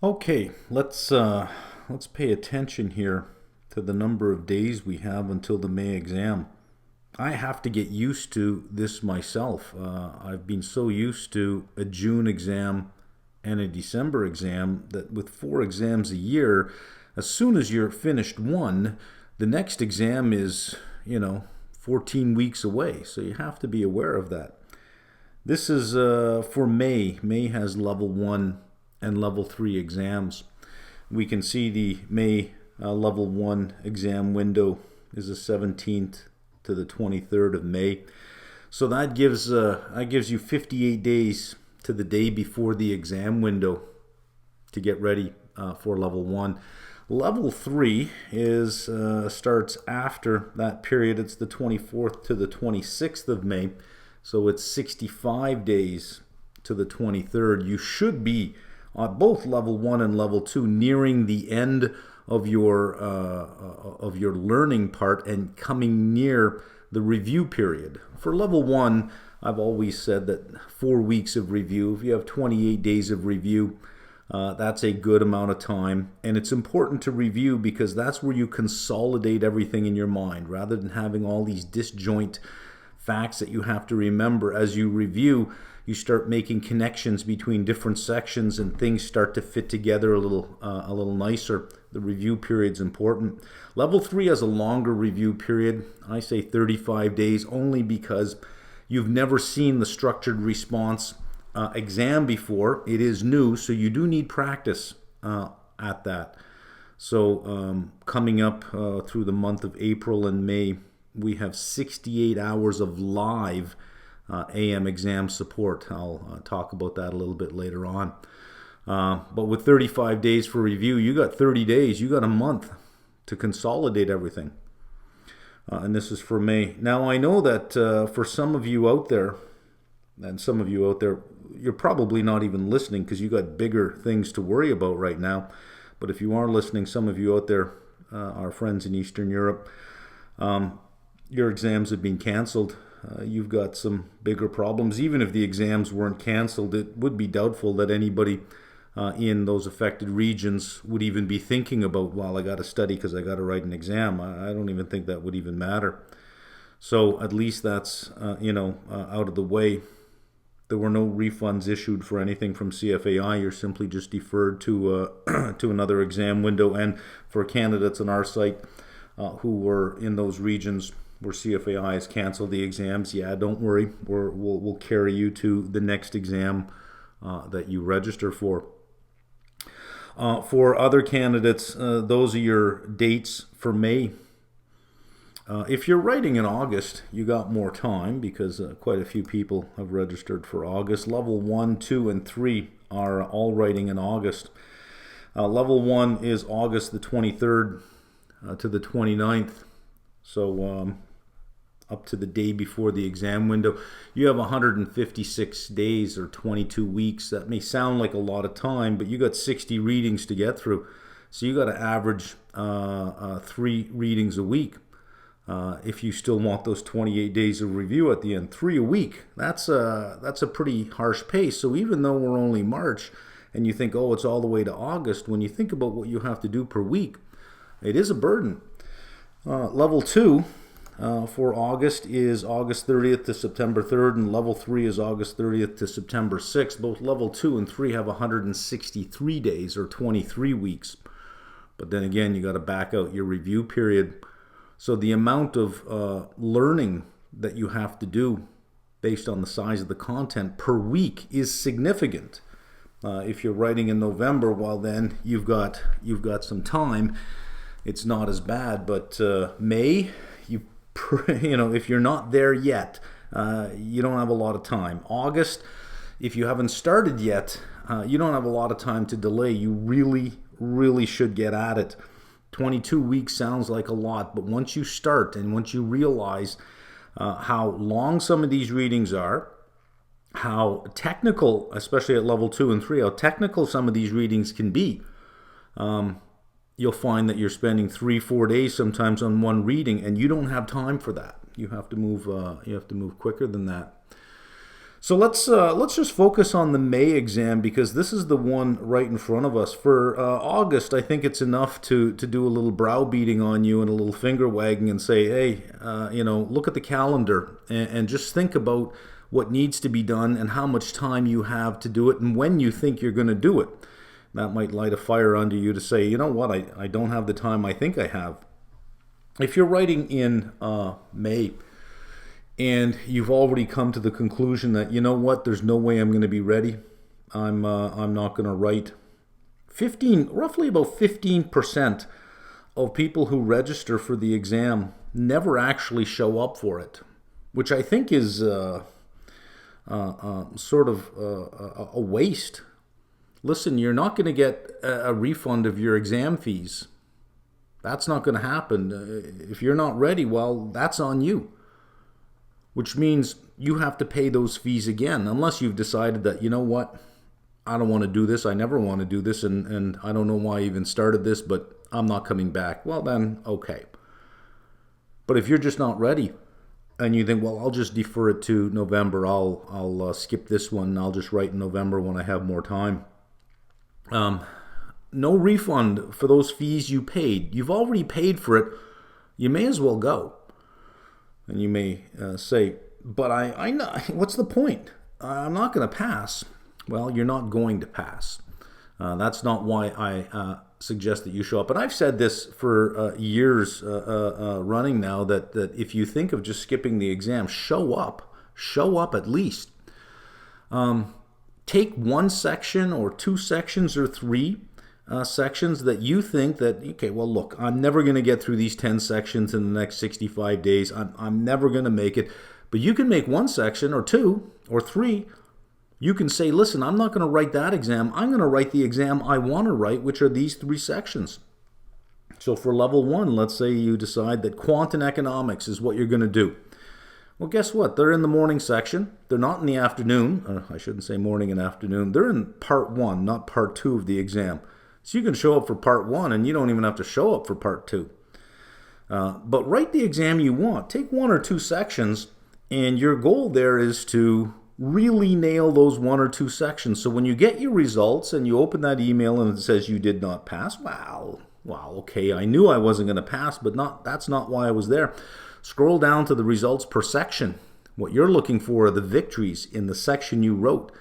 Okay, let's pay attention here to the number of days we have until the May exam. I have to get used to this myself. I've been so used to a June exam and a December exam that with 4 exams a year, as soon as you're finished one, the next exam is, 14 weeks away. So you have to be aware of that. This is for May. May has level 1 and level 3 exams. We can see the May level 1 exam window is the 17th to the 23rd of May. So that gives you 58 days to the day before the exam window to get ready for level 1. Level 3 is starts after that period. It's the 24th to the 26th of May. So it's 65 days to the 23rd. You should be on both level 1 and level 2 nearing the end of your learning part and coming near the review period. For level 1, I've always said that 4 weeks of review. If you have 28 days of review, that's a good amount of time. And it's important to review because that's where you consolidate everything in your mind rather than having all these disjoint facts that you have to remember. As you review, you start making connections between different sections and things start to fit together a little nicer. The review period's important. Level 3 has a longer review period. I say 35 days only because you've never seen the structured response exam before. It is new, so you do need practice at that. So coming up through the month of April and May, we have 68 hours of live AM exam support. I'll talk about that a little bit later on. But with 35 days for review, you got 30 days. You got a month to consolidate everything. And this is for May. Now, I know that for some of you out there, you're probably not even listening because you got bigger things to worry about right now. But if you are listening, some of you out there, our friends in Eastern Europe, your exams have been canceled. You've got some bigger problems. Even if the exams weren't canceled, it would be doubtful that anybody in those affected regions would even be thinking about, well, I got to study because I got to write an exam. I don't even think that would even matter. So at least that's out of the way. There were no refunds issued for anything from CFAI. You're simply just deferred to to another exam window. And for candidates on our site who were in those regions where CFAI has canceled the exams, yeah, don't worry. We'll carry you to the next exam that you register for. For other candidates, those are your dates for May. If you're writing in August, you got more time because quite a few people have registered for August. Level 1, 2, and 3 are all writing in August. Level 1 is August the 23rd to the 29th. So up to the day before the exam window, you have 156 days or 22 weeks. That may sound like a lot of time, but you got 60 readings to get through. So you got to average 3 readings a week. If you still want those 28 days of review at the end, 3 a week, that's a pretty harsh pace. So even though we're only March and you think, oh, it's all the way to August, when you think about what you have to do per week, it is a burden. Level 2 for August is August 30th to September 3rd, and level 3 is August 30th to September 6th. Both level 2 and 3 have 163 days or 23 weeks. But then again, you got to back out your review period. So the amount of learning that you have to do based on the size of the content per week is significant. If you're writing in November, well then you've got some time. It's not as bad, but May, if you're not there yet, you don't have a lot of time. August, if you haven't started yet, you don't have a lot of time to delay. You really, really should get at it. 22 weeks sounds like a lot, but once you start and once you realize how long some of these readings are, how technical, especially at level 2 and 3, how technical some of these readings can be, you'll find that you're spending 3-4 days sometimes on one reading, and you don't have time for that. You have to move quicker than that. So let's just focus on the May exam because this is the one right in front of us. For August, I think it's enough to do a little browbeating on you and a little finger wagging and say, hey, look at the calendar and just think about what needs to be done and how much time you have to do it and when you think you're going to do it. That might light a fire under you to say, you know what, I don't have the time I think I have. If you're writing in May, and you've already come to the conclusion that, you know what, there's no way I'm going to be ready. I'm not going to write. Roughly about 15% of people who register for the exam never actually show up for it, which I think is sort of a waste. Listen, you're not going to get a refund of your exam fees. That's not going to happen. If you're not ready, well, that's on you. Which means you have to pay those fees again, unless you've decided that, you know what, I don't want to do this, I never want to do this, and I don't know why I even started this, but I'm not coming back. Well then, okay. But if you're just not ready, and you think, well, I'll just defer it to November, I'll skip this one, and I'll just write in November when I have more time. No refund for those fees you paid. You've already paid for it. You may as well go. And you may say, but I know, what's the point? I'm not going to pass. Well, you're not going to pass. That's not why I suggest that you show up. And I've said this for years running now, that if you think of just skipping the exam, show up at least. Take one section or two sections or three sections that you think that, okay, well, look, I'm never going to get through these 10 sections in the next 65 days. I'm never going to make it. But you can make one section or two or three. You can say, listen, I'm not going to write that exam. I'm going to write the exam I want to write, which are these three sections. So for level 1, let's say you decide that quant and economics is what you're going to do. Well, guess what? They're in the morning section. They're not in the afternoon. I shouldn't say morning and afternoon. They're in part 1, not part 2 of the exam. So you can show up for part 1 and you don't even have to show up for part 2. But write the exam you want. Take 1 or 2 sections, and your goal there is to really nail those 1 or 2 sections. So when you get your results and you open that email and it says you did not pass, wow, okay, I knew I wasn't going to pass, but that's not why I was there. Scroll down to the results per section. What you're looking for are the victories in the section you wrote.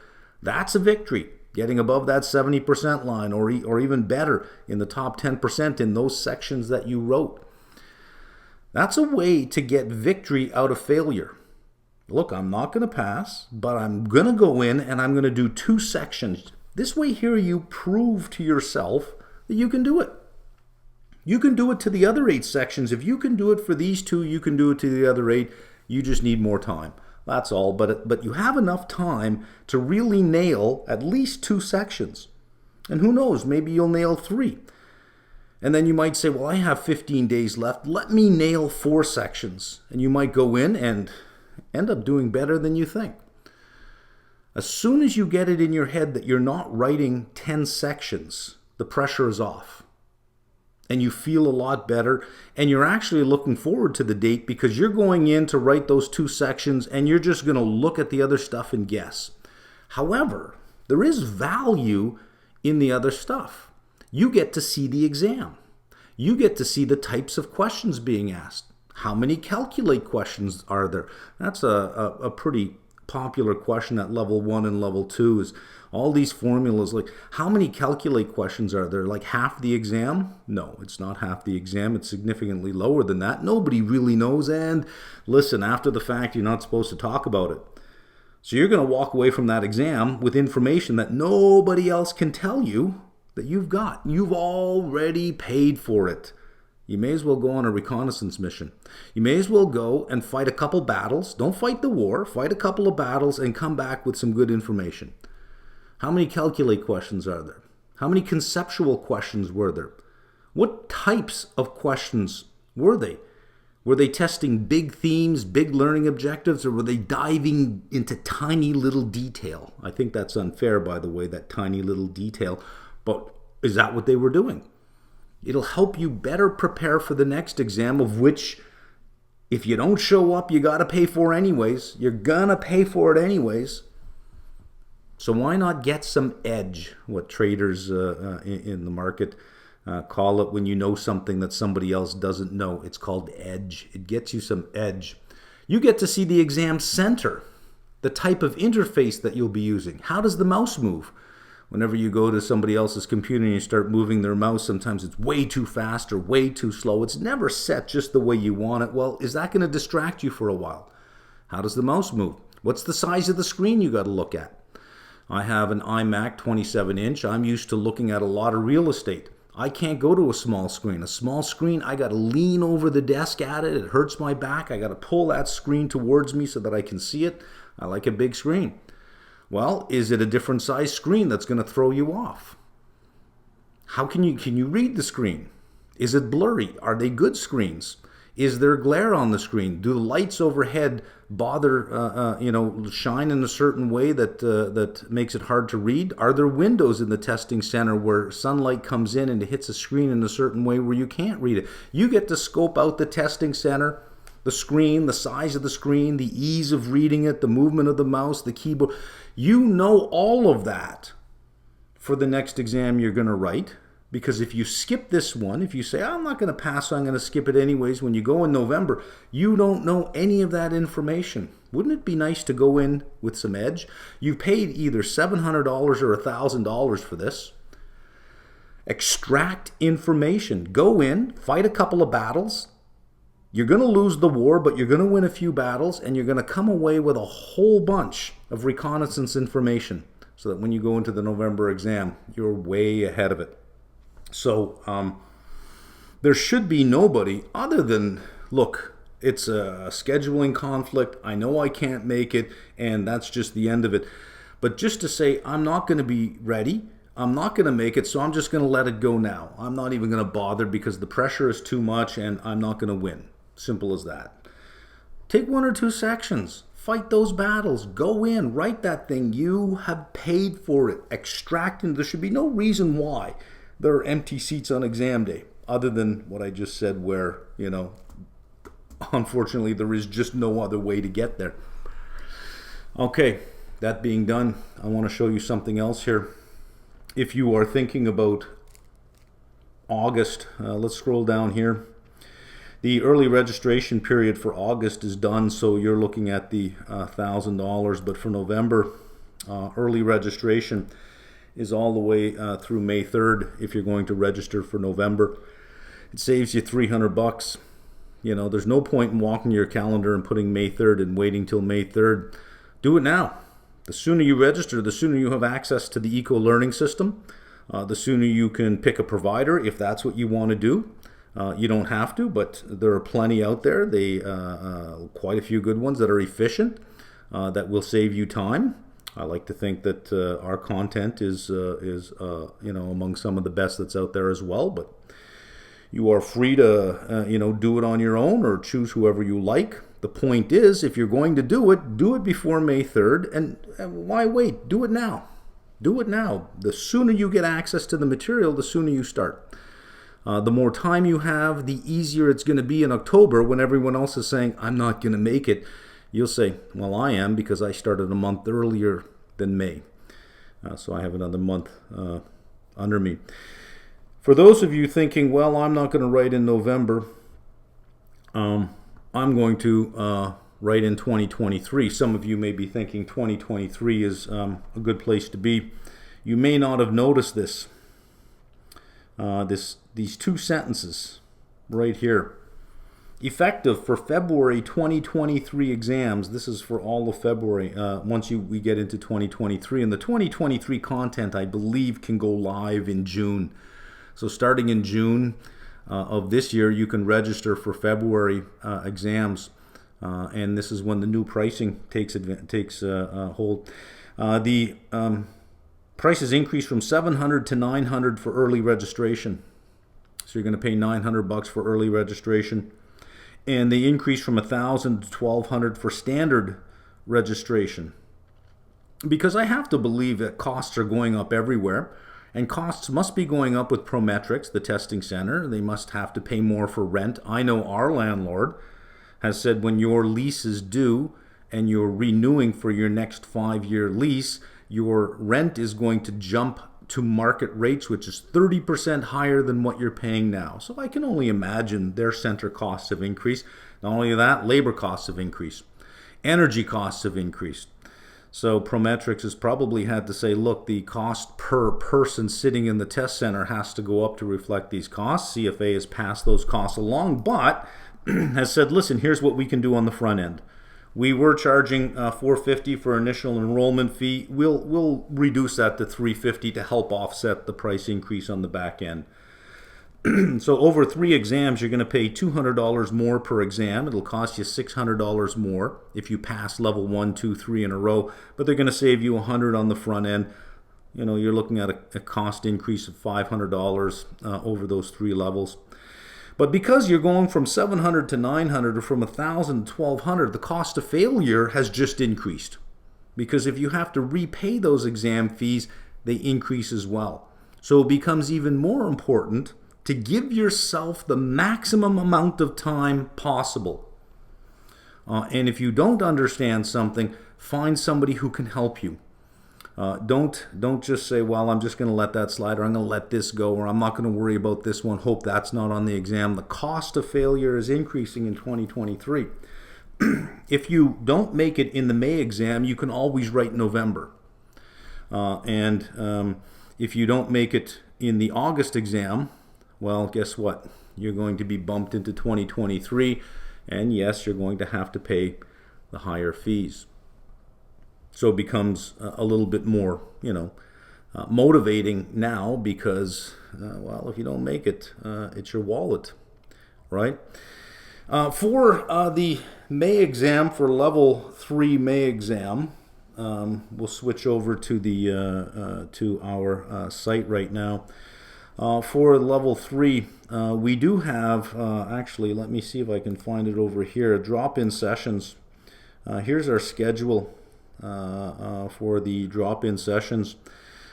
That's a victory. Getting above that 70% line or even better in the top 10% in those sections that you wrote. That's a way to get victory out of failure. Look, I'm not going to pass, but I'm going to go in and I'm going to do 2 sections. This way here you prove to yourself that you can do it. You can do it to the other 8 sections. If you can do it for these 2, you can do it to the other 8. You just need more time. That's all, but you have enough time to really nail at least 2 sections. And who knows, maybe you'll nail 3. And then you might say, well, I have 15 days left. Let me nail 4 sections. And you might go in and end up doing better than you think. As soon as you get it in your head that you're not writing 10 sections, the pressure is off. And you feel a lot better, and you're actually looking forward to the date because you're going in to write those 2 sections and you're just going to look at the other stuff and guess. However, there is value in the other stuff. You get to see the exam. You get to see the types of questions being asked. How many calculate questions are there? That's a pretty popular question at level 1 and level 2 is all these formulas, like how many calculate questions are there? Like half the exam? No, it's not half the exam. It's significantly lower than that. Nobody really knows. And listen, after the fact, you're not supposed to talk about it. So you're going to walk away from that exam with information that nobody else can tell you that you've got. You've already paid for it. You may as well go on a reconnaissance mission. You may as well go and fight a couple battles. Don't fight the war. Fight a couple of battles and come back with some good information. How many calculate questions are there? How many conceptual questions were there? What types of questions were they? Were they testing big themes, big learning objectives, or were they diving into tiny little detail? I think that's unfair, by the way, that tiny little detail. But is that what they were doing? It'll help you better prepare for the next exam, of which, if you don't show up, you got to pay for anyways. You're going to pay for it anyways. So why not get some edge, what traders in the market call it when you know something that somebody else doesn't know. It's called edge. It gets you some edge. You get to see the exam center, the type of interface that you'll be using. How does the mouse move? Whenever you go to somebody else's computer and you start moving their mouse, sometimes it's way too fast or way too slow. It's never set just the way you want it. Well, is that going to distract you for a while? How does the mouse move? What's the size of the screen you got to look at? I have an iMac 27-inch. I'm used to looking at a lot of real estate. I can't go to a small screen. A small screen, I got to lean over the desk at it. It hurts my back. I got to pull that screen towards me so that I can see it. I like a big screen. Well, is it a different size screen that's going to throw you off? How can you read the screen? Is it blurry? Are they good screens? Is there glare on the screen? Do the lights overhead bother, shine in a certain way that makes it hard to read? Are there windows in the testing center where sunlight comes in and it hits a screen in a certain way where you can't read it? You get to scope out the testing center, the screen, the size of the screen, the ease of reading it, the movement of the mouse, the keyboard. You know all of that for the next exam you're going to write. Because if you skip this one, if you say, I'm not going to pass, so I'm going to skip it anyways, when you go in November, you don't know any of that information. Wouldn't it be nice to go in with some edge? You paid either $700 or $1,000 for this. Extract information. Go in, fight a couple of battles. You're going to lose the war, but you're going to win a few battles, and you're going to come away with a whole bunch of reconnaissance information so that when you go into the November exam, you're way ahead of it. So there should be nobody other than, look, it's a scheduling conflict. I know I can't make it, and that's just the end of it. But just to say, I'm not going to be ready. I'm not going to make it, so I'm just going to let it go now. I'm not even going to bother because the pressure is too much, and I'm not going to win. Simple as that. Take one or two sections. Fight those battles. Go in. Write that thing. You have paid for it. Extract it. There should be no reason why there are empty seats on exam day, other than what I just said where, unfortunately there is just no other way to get there. Okay, that being done, I want to show you something else here. If you are thinking about August, let's scroll down here. The early registration period for August is done, so you're looking at the $1,000, but for November, early registration is all the way through May 3rd if you're going to register for November. It saves you $300. There's no point in walking your calendar and putting May 3rd and waiting till May 3rd. Do it now. The sooner you register, the sooner you have access to the eco-learning system. The sooner you can pick a provider if that's what you want to do. You don't have to, but there are plenty out there. Quite a few good ones that are efficient, that will save you time. I like to think that our content is among some of the best that's out there as well. But you are free to do it on your own or choose whoever you like. The point is, if you're going to do it before May 3rd. And why wait? Do it now. Do it now. The sooner you get access to the material, the sooner you start. The more time you have, the easier it's going to be in October when everyone else is saying, I'm not going to make it. You'll say, well, I am, because I started a month earlier than May. So I have another month under me. For those of you thinking, well, I'm not going to write in November, I'm going to write in 2023. Some of you may be thinking 2023 is a good place to be. You may not have noticed this. These two sentences right here. Effective for February 2023 exams. This is for all of February once we get into 2023. And the 2023 content, I believe, can go live in June. So starting in June of this year, you can register for February exams. And this is when the new pricing takes hold. The prices increase from $700 to $900 for early registration. So you're going to pay $900 for early registration. And they increase from $1,000 to $1,200 for standard registration. Because I have to believe that costs are going up everywhere, and costs must be going up with Prometrics, the testing center. They must have to pay more for rent. I know our landlord has said when your lease is due and you're renewing for your next 5-year lease, your rent is going to jump to market rates, which is 30% higher than what you're paying now. So I can only imagine their center costs have increased. Not only that, labor costs have increased. Energy costs have increased. So Prometrics has probably had to say, look, the cost per person sitting in the test center has to go up to reflect these costs. CFA has passed those costs along, but has said, listen, here's what we can do on the front end. We were charging $450 for initial enrollment fee. We'll reduce that to $350 to help offset the price increase on the back end. So over 3 exams, you're going to pay $200 more per exam. It'll cost you $600 more if you pass level 1, 2, 3 in a row, but they're going to save you $100 on the front end. You know, you're looking at a cost increase of $500 over those 3 levels. But because you're going from 700 to 900 or from 1,000 to 1,200, the cost of failure has just increased. Because if you have to repay those exam fees, they increase as well. So it becomes even more important to give yourself the maximum amount of time possible. And if you don't understand something, find somebody who can help you. Don't just say, well, I'm just going to let that slide, or I'm going to let this go, or I'm not going to worry about this one, hope that's not on the exam. The cost of failure is increasing in 2023. If you don't make it in the May exam, you can always write November. If you don't make it in the August exam, well, guess what? You're going to be bumped into 2023, and yes, you're going to have to pay the higher fees. So it becomes a little bit more, motivating now because, well, if you don't make it, it's your wallet, right? For the May exam, for level 3 May exam, we'll switch over to our site right now. For level 3, we do have, actually, let me see if I can find it over here, drop-in sessions. Here's our schedule for the drop-in sessions.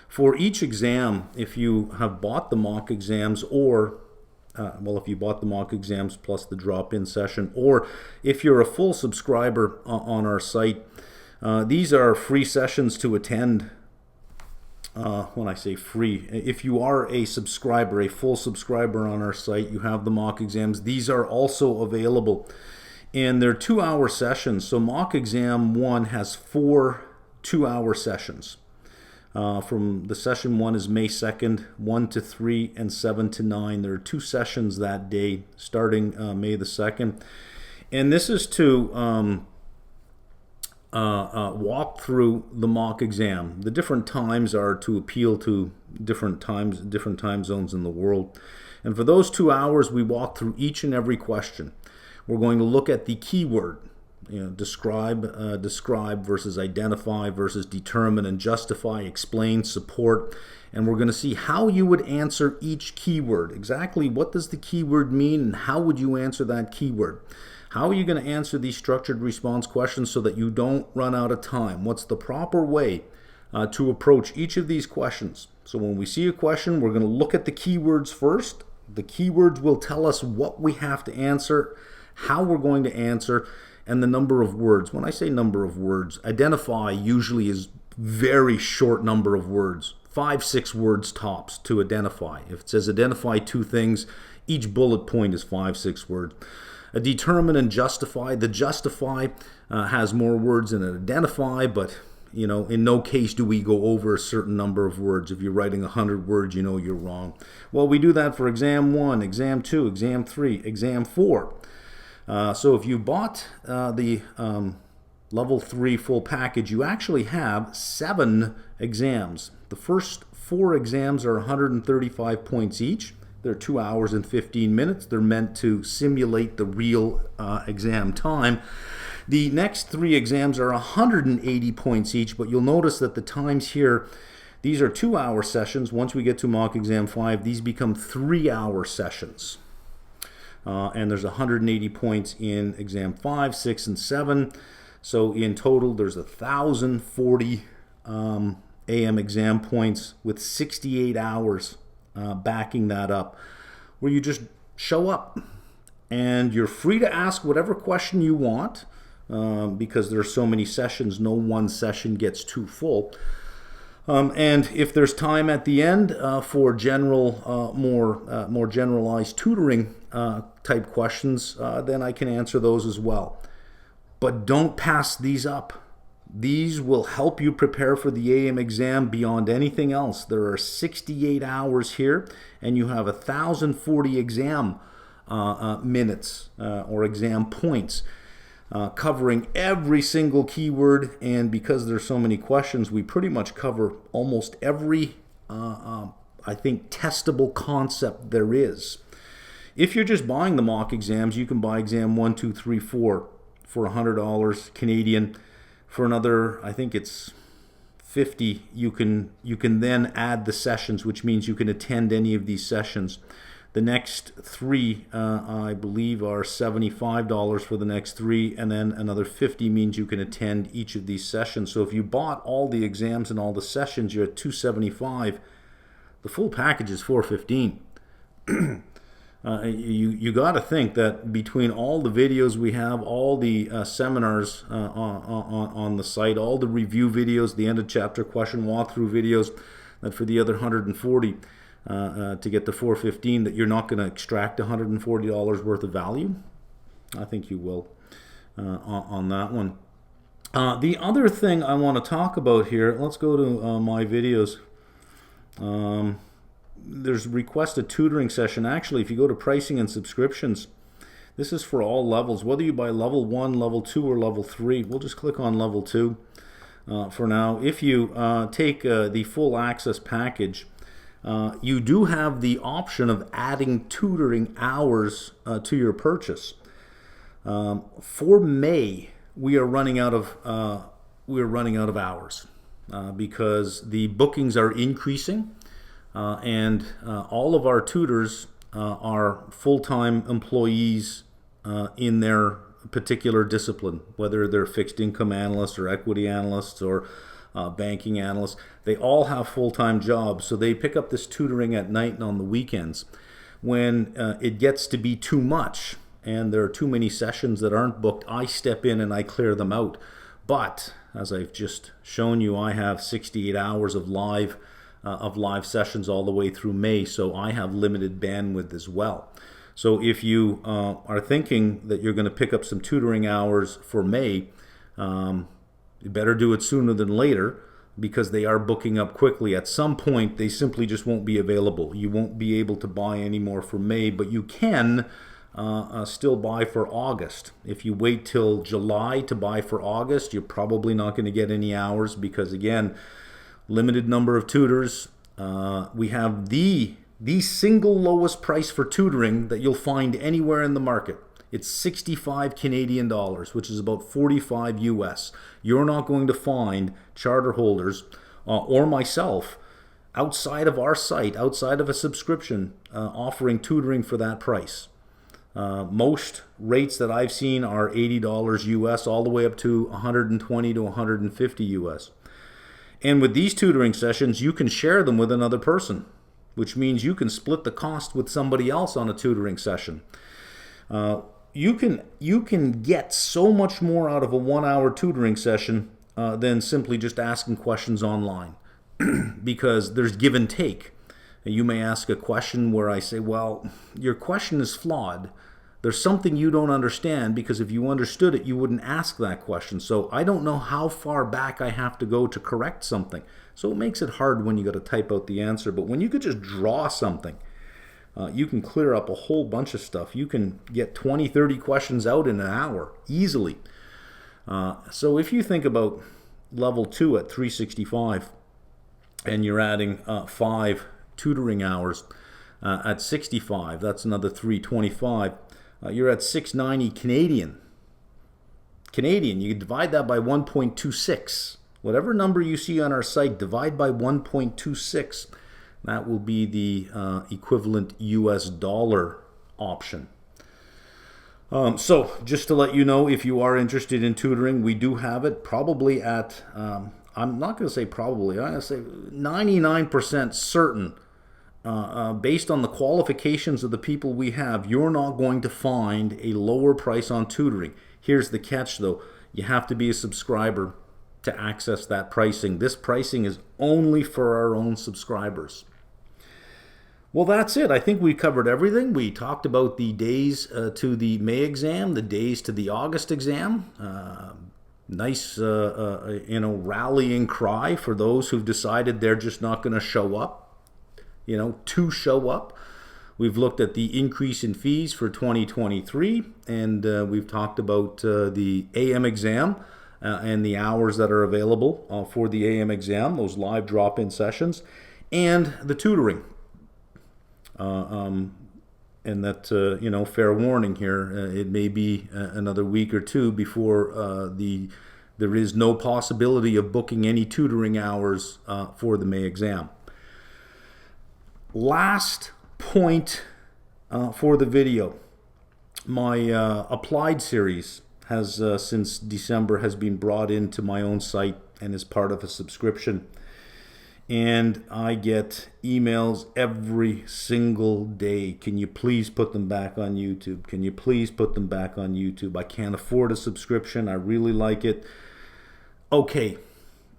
For each exam, if you have bought the mock exams or, if you bought the mock exams plus the drop-in session, or if you're a full subscriber on our site, these are free sessions to attend. When I say free, if you are a subscriber, a full subscriber on our site, you have the mock exams. These are also available, and they're 2-hour sessions. So mock exam 1 has 4 2-hour sessions. From the session 1 is May 2nd, 1 to 3, and 7 to 9. There are 2 sessions that day, starting May the 2nd, and this is to walk through the mock exam. The different times are to appeal to different time zones in the world. And for those 2 hours, we walk through each and every question. We're going to look at the keyword, describe versus identify versus determine and justify, explain, support. And we're going to see how you would answer each keyword. Exactly what does the keyword mean and how would you answer that keyword? How are you going to answer these structured response questions so that you don't run out of time? What's the proper way to approach each of these questions? So when we see a question, we're going to look at the keywords first. The keywords will tell us what we have to answer, how we're going to answer, and the number of words. When I say number of words, identify usually is very short number of words, 5-6 words tops to identify. If it says identify 2 things, each bullet point is 5-6 words. A determine and justify. The justify has more words than an identify, but in no case do we go over a certain number of words. If you're writing 100 words, you're wrong. Well, we do that for exam 1, exam 2, exam 3, exam 4. So if you bought the level 3 full package, you actually have 7 exams. The first 4 exams are 135 points each. They're 2 hours and 15 minutes. They're meant to simulate the real exam time. The next 3 exams are 180 points each, but you'll notice that the times here, these are 2-hour sessions. Once we get to mock exam 5, these become 3-hour sessions. And there's 180 points in exam 5, 6, and 7. So in total, there's 1,040 AM exam points with 68 hours backing that up, where you just show up and you're free to ask whatever question you want because there are so many sessions. No one session gets too full. And if there's time at the end for general, more generalized tutoring type questions, then I can answer those as well. But don't pass these up. These will help you prepare for the AM exam beyond anything else. There are 68 hours here, and you have 1,040 exam minutes or exam points covering every single keyword. And because there's so many questions, we pretty much cover almost every, I think, testable concept there is. If you're just buying the mock exams, you can buy exam 1, 2, 3, 4 for $100 Canadian. For another, I think it's 50, you can then add the sessions, which means you can attend any of these sessions. The next 3, I believe, are $75 for the next 3, and then another 50 means you can attend each of these sessions. So if you bought all the exams and all the sessions, you're at $275. The full package is $415. You got to think that between all the videos we have, all the seminars on the site, all the review videos, the end of chapter question walkthrough videos, that for the other 140 to get the 415, that you're not going to extract $140 worth of value. I think you will on that one. The other thing I want to talk about here, let's go to my videos. There's request a tutoring session. Actually, if you go to pricing and subscriptions, this is for all levels, whether you buy level 1, level 2, or level 3. We'll just click on level 2 for now. If you take the full access package, you do have the option of adding tutoring hours to your purchase. For May, we are running out of hours because the bookings are increasing. And all of our tutors are full-time employees in their particular discipline, whether they're fixed income analysts or equity analysts or banking analysts. They all have full-time jobs, so they pick up this tutoring at night and on the weekends. When it gets to be too much and there are too many sessions that aren't booked, I step in and I clear them out. But as I've just shown you, I have 68 hours of live sessions all the way through May, so I have limited bandwidth as well. So if you are thinking that you're going to pick up some tutoring hours for May, you better do it sooner than later, because they are booking up quickly. At some point, they simply just won't be available. You won't be able to buy any more for May, but you can still buy for August. If you wait till July to buy for August, you're probably not going to get any hours because, again, limited number of tutors. We have the single lowest price for tutoring that you'll find anywhere in the market. It's 65 Canadian dollars, which is about 45 US. You're not going to find charter holders or myself outside of our site, outside of a subscription, offering tutoring for that price. Most rates that I've seen are $80 US all the way up to 120 to 150 US. And with these tutoring sessions, you can share them with another person, which means you can split the cost with somebody else on a tutoring session. You can get so much more out of a 1-hour tutoring session than simply just asking questions online because there's give and take. You may ask a question where I say, well, your question is flawed. There's something you don't understand, because if you understood it, you wouldn't ask that question. So I don't know how far back I have to go to correct something. So it makes it hard when you got to type out the answer. But when you could just draw something, you can clear up a whole bunch of stuff. You can get 20, 30 questions out in an hour easily. So if you think about level 2 at $365 and you're adding 5 tutoring hours at $65, that's another $325. You're at $690 Canadian. You divide that by 1.26. Whatever number you see on our site, divide by 1.26. That will be the equivalent US dollar option. So just to let you know, if you are interested in tutoring, we do have it probably at, I'm not going to say probably, I'm going to say 99% certain. Based on the qualifications of the people we have, you're not going to find a lower price on tutoring. Here's the catch though. You have to be a subscriber. to access that pricing. This pricing is only for our own subscribers. Well, that's it. I think we covered everything. We talked about the days to the May exam, the days to the August exam. Nice, rallying cry for those who've decided they're just not going to show up, to show up. We've looked at the increase in fees for 2023, and we've talked about the AM exam and the hours that are available for the AM exam, those live drop-in sessions, and the tutoring. And that, fair warning here, it may be another week or two before there is no possibility of booking any tutoring hours for the May exam. Last point for the video. My applied series has, since December, has been brought into my own site and is part of a subscription. And I get emails every single day. Can you please put them back on YouTube? Can you please put them back on YouTube? I can't afford a subscription. I really like it. Okay,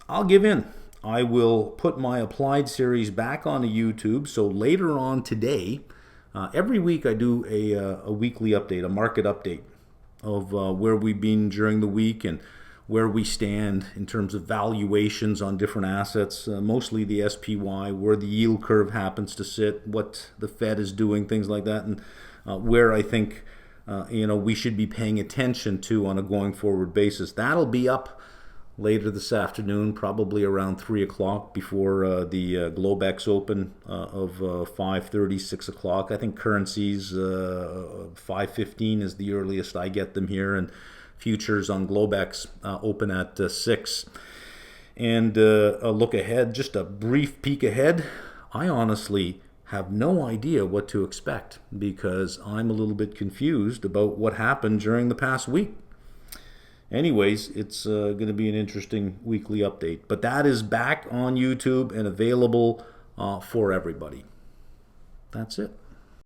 I'll give in. I will put my applied series back onto YouTube. So later on today, every week I do a weekly update, a market update of where we've been during the week and where we stand in terms of valuations on different assets, mostly the SPY, where the yield curve happens to sit, what the Fed is doing, things like that, and where I think we should be paying attention to on a going forward basis. That'll be up later this afternoon, probably around 3 o'clock before the Globex Open of 5:30, 6 o'clock. I think currencies, 5:15 is the earliest I get them here, and futures on Globex open at 6. And a look ahead, just a brief peek ahead. I honestly have no idea what to expect because I'm a little bit confused about what happened during the past week. Anyways, it's going to be an interesting weekly update. But that is back on YouTube and available for everybody. That's it.